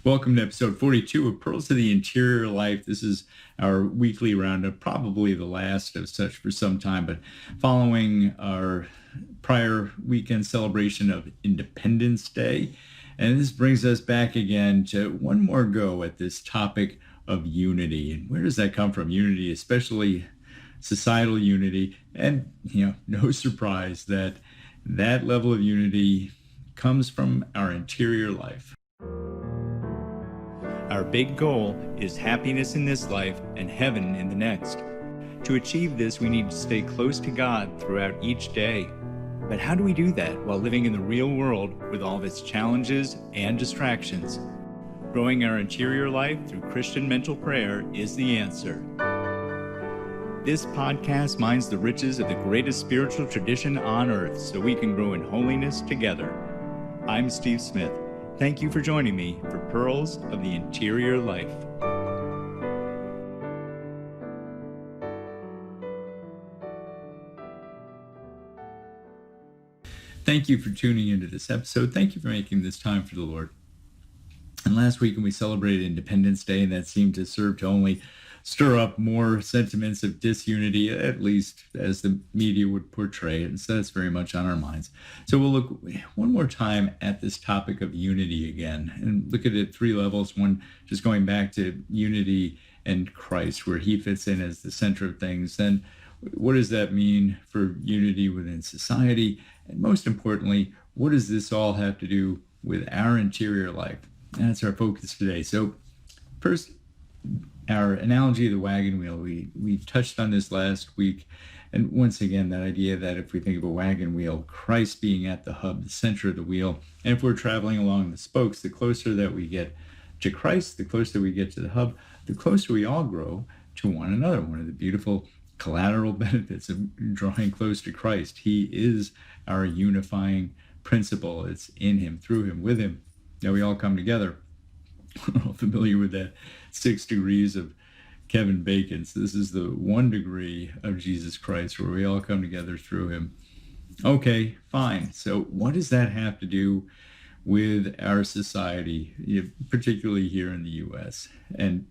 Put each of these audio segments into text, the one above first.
Welcome to episode 42 of Pearls of the Interior Life. This is our weekly roundup, probably the last of such for some time, but following our prior weekend celebration of Independence Day. And this brings us back again to one more go at this topic of unity. And where does that come from? Unity, especially societal unity. And, no surprise that that level of unity comes from our interior life. Our big goal is happiness in this life and heaven in the next. To achieve this, we need to stay close to God throughout each day. But how do we do that while living in the real world with all of its challenges and distractions? Growing our interior life through Christian mental prayer is the answer. This podcast mines the riches of the greatest spiritual tradition on earth so we can grow in holiness together. I'm Steve Smith. Thank you for joining me for Pearls of the Interior Life. Thank you for tuning into this episode. Thank you for making this time for the Lord. And last week when we celebrated Independence Day, and that seemed to serve to only stir up more sentiments of disunity, at least as the media would portray it. And so that's very much on our minds. So we'll look one more time at this topic of unity again and look at it at three levels. One, just going back to unity and Christ, where he fits in as the center of things. Then what does that mean for unity within society? And most importantly, what does this all have to do with our interior life? That's our focus today. So first, our analogy of the wagon wheel, we touched on this last week. And once again, that idea that if we think of a wagon wheel, Christ being at the hub, the center of the wheel, and if we're traveling along the spokes, the closer that we get to Christ, the closer we get to the hub, the closer we all grow to one another. One of the beautiful collateral benefits of drawing close to Christ. He is our unifying principle. It's in him, through him, with him, that we all come together. We're all familiar with that 6 degrees of Kevin Bacon. So this is the 1 degree of Jesus Christ, where we all come together through him. Okay, fine. So what does that have to do with our society, particularly here in the U.S.? And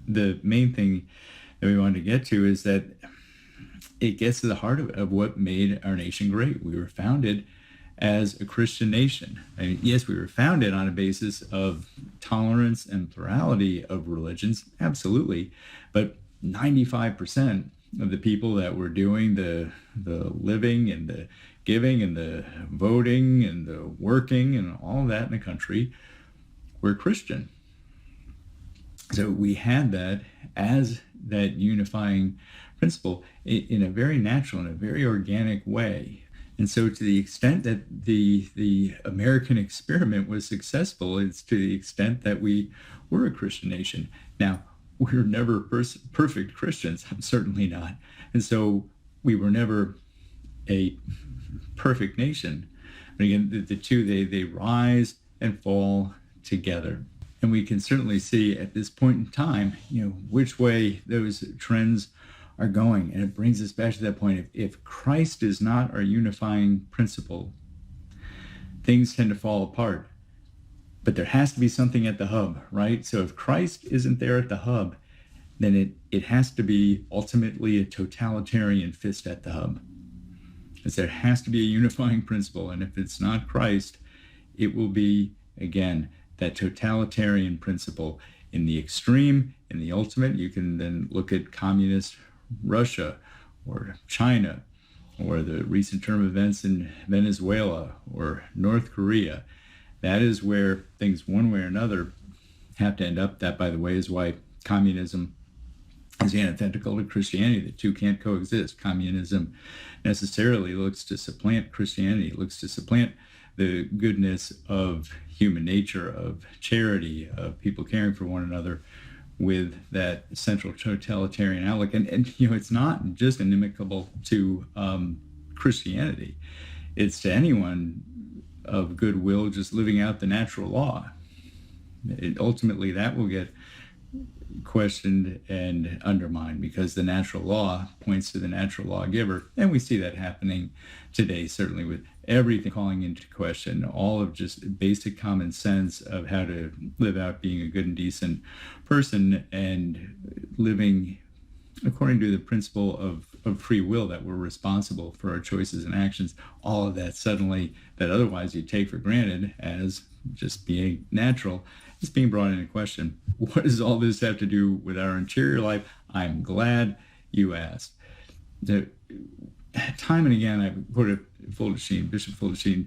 the main thing that we want to get to is that it gets to the heart of what made our nation great. We were founded as a Christian nation. I mean, yes, we were founded on a basis of tolerance and plurality of religions, absolutely, but 95% of the people that were doing the living and the giving and the voting and the working and all that in the country were Christian. So we had that as that unifying principle in a very natural and a very organic way. And so to the extent that the American experiment was successful, it's to the extent that we were a Christian nation. Now, we were never perfect Christians. I'm certainly not. And so we were never a perfect nation. But again, the two, they rise and fall together. And we can certainly see at this point in time, which way those trends are going. And it brings us back to that point. If Christ is not our unifying principle, things tend to fall apart. But there has to be something at the hub, right? So if Christ isn't there at the hub, then it has to be ultimately a totalitarian fist at the hub. Because there has to be a unifying principle. And if it's not Christ, it will be, again, that totalitarian principle in the extreme, in the ultimate. You can then look at communist Russia or China or the recent term events in Venezuela or North Korea. That is where things one way or another have to end up. That, by the way, is why communism is antithetical to Christianity. The two can't coexist. Communism necessarily looks to supplant Christianity, looks to supplant the goodness of human nature, of charity, of people caring for one another, with that central totalitarian outlook. And it's not just inimical to Christianity. It's to anyone of goodwill just living out the natural law. Ultimately, that will get questioned and undermined, because the natural law points to the natural lawgiver. And we see that happening today, certainly, with everything calling into question all of just basic common sense of how to live out being a good and decent person and living according to the principle of free will, that we're responsible for our choices and actions. All of that suddenly, that otherwise you take for granted as just being natural, is being brought into question. What does all this have to do with our interior life? I'm glad you asked. Time and again, I've quoted Bishop Fullerstein,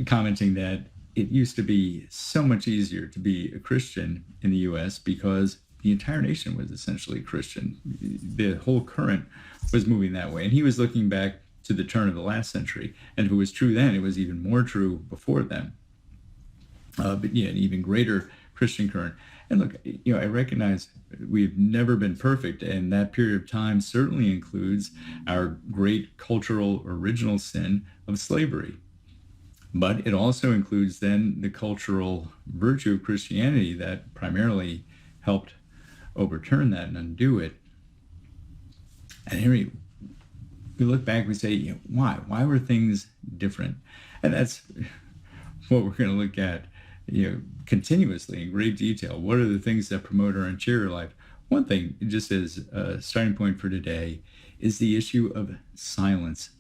commenting that it used to be so much easier to be a Christian in the U.S. because the entire nation was essentially Christian. The whole current was moving that way. And he was looking back to the turn of the last century. And if it was true then, it was even more true before then. But yeah, an even greater Christian current. And look, I recognize we've never been perfect, and that period of time certainly includes our great cultural original sin of slavery. But it also includes then the cultural virtue of Christianity that primarily helped overturn that and undo it. And here we look back, we say, why? Why were things different? And that's what we're going to look at continuously in great detail. What are the things that promote our interior life? One thing, just as a starting point for today, is the issue of silence.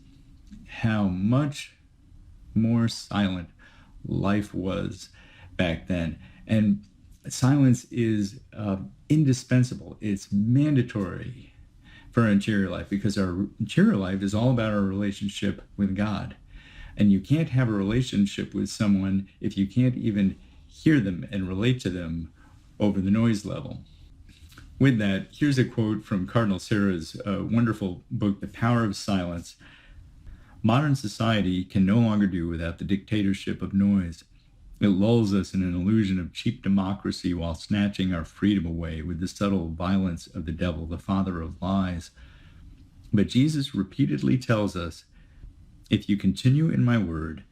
How much more silent life was back then. And silence is indispensable. It's mandatory for our interior life, because our interior life is all about our relationship with God. And you can't have a relationship with someone if you can't even hear them and relate to them over the noise level. With that, here's a quote from Cardinal Sarah's wonderful book, The Power of Silence. Modern society can no longer do without the dictatorship of noise. It lulls us in an illusion of cheap democracy while snatching our freedom away with the subtle violence of the devil, the father of lies. But Jesus repeatedly tells us, if you continue in my word,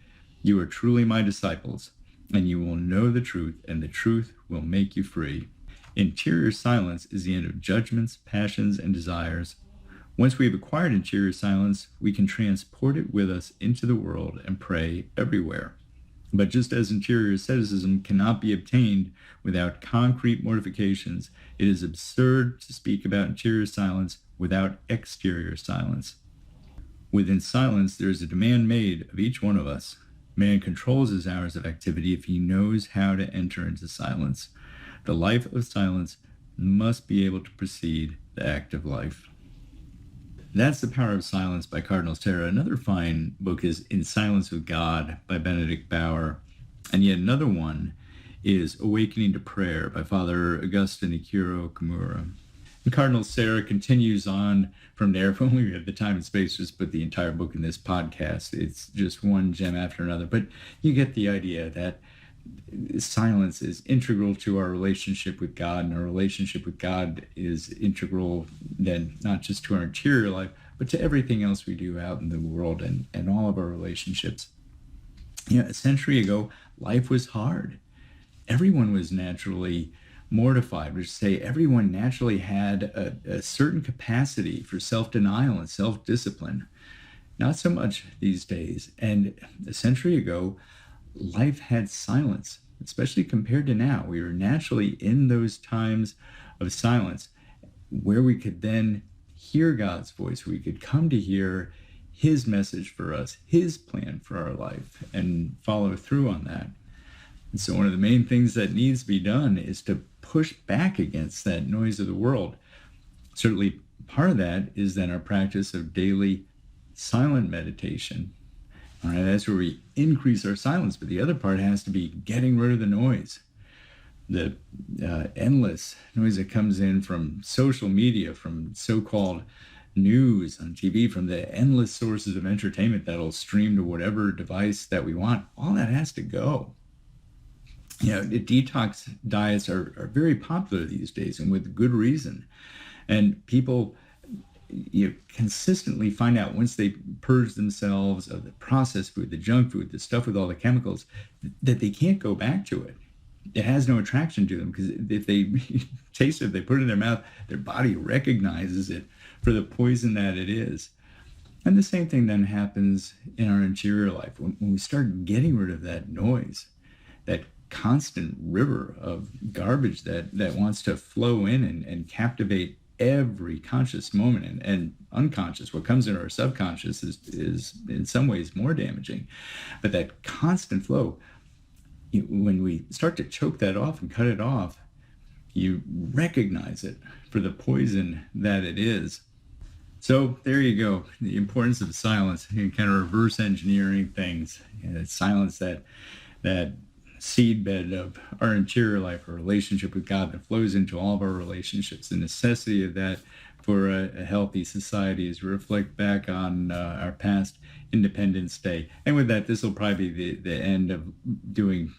you are truly my disciples, and you will know the truth, and the truth will make you free. Interior silence is the end of judgments, passions, and desires. Once we have acquired interior silence, we can transport it with us into the world and pray everywhere. But just as interior asceticism cannot be obtained without concrete mortifications, it is absurd to speak about interior silence without exterior silence. Within silence, there is a demand made of each one of us. Man controls his hours of activity if he knows how to enter into silence. The life of silence must be able to precede the active life. That's The Power of Silence by Cardinal Sarah. Another fine book is In Silence with God by Benedict Bauer. And yet another one is Awakening to Prayer by Father Augustine Ikiro Kimura. And Cardinal Sarah continues on from there. If only we had the time and space to just put the entire book in this podcast. It's just one gem after another. But you get the idea that silence is integral to our relationship with God, and our relationship with God is integral then not just to our interior life, but to everything else we do out in the world and all of our relationships. A century ago, life was hard. Everyone was naturally mortified, which say everyone naturally had a certain capacity for self-denial and self-discipline. Not so much these days. And a century ago, life had silence, especially compared to now. We were naturally in those times of silence where we could then hear God's voice. We could come to hear his message for us, his plan for our life, and follow through on that. And so one of the main things that needs to be done is to push back against that noise of the world. Certainly part of that is then our practice of daily silent meditation. All right, that's where we increase our silence, but the other part has to be getting rid of the noise. The endless noise that comes in from social media, from so-called news on TV, from the endless sources of entertainment that'll stream to whatever device that we want, all that has to go. The detox diets are very popular these days, and with good reason. And people consistently find out once they purge themselves of the processed food, the junk food, the stuff with all the chemicals, that they can't go back to it. it has no attraction to them, because if they taste it, if they put it in their mouth, their body recognizes it for the poison that it is. And the same thing then happens in our interior life. When we start getting rid of that noise, that constant river of garbage that wants to flow in and captivate every conscious moment and unconscious. What comes in our subconscious is in some ways more damaging. But that constant flow, when we start to choke that off and cut it off, you recognize it for the poison that it is. So there you go. The importance of silence, and kind of reverse engineering things. Silence, that seed bed of our interior life, our relationship with God that flows into all of our relationships. The necessity of that for a healthy society is reflect back on our past Independence Day. And with that, this will probably be the end of doing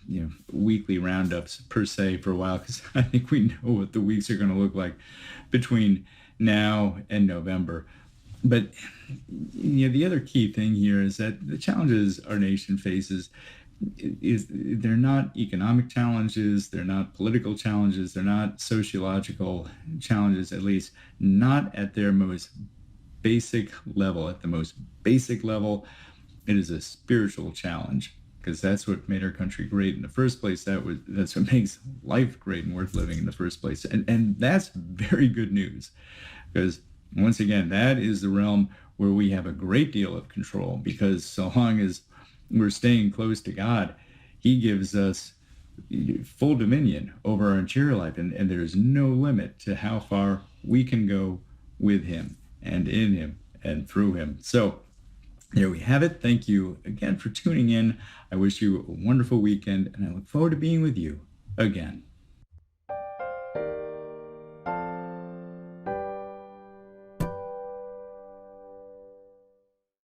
weekly roundups per se for a while, because I think we know what the weeks are going to look like between now and November. But the other key thing here is that the challenges our nation faces is they're not economic challenges, they're not political challenges, they're not sociological challenges, at least not at their most basic level. At the most basic level, it is a spiritual challenge, because that's what made our country great in the first place. That's what makes life great and worth living in the first place. And that's very good news, because once again, that is the realm where we have a great deal of control, because so long as we're staying close to God, he gives us full dominion over our interior life, and there's no limit to how far we can go with him and in him and through him. So there we have it. Thank you again for tuning in. I wish you a wonderful weekend, and I look forward to being with you again.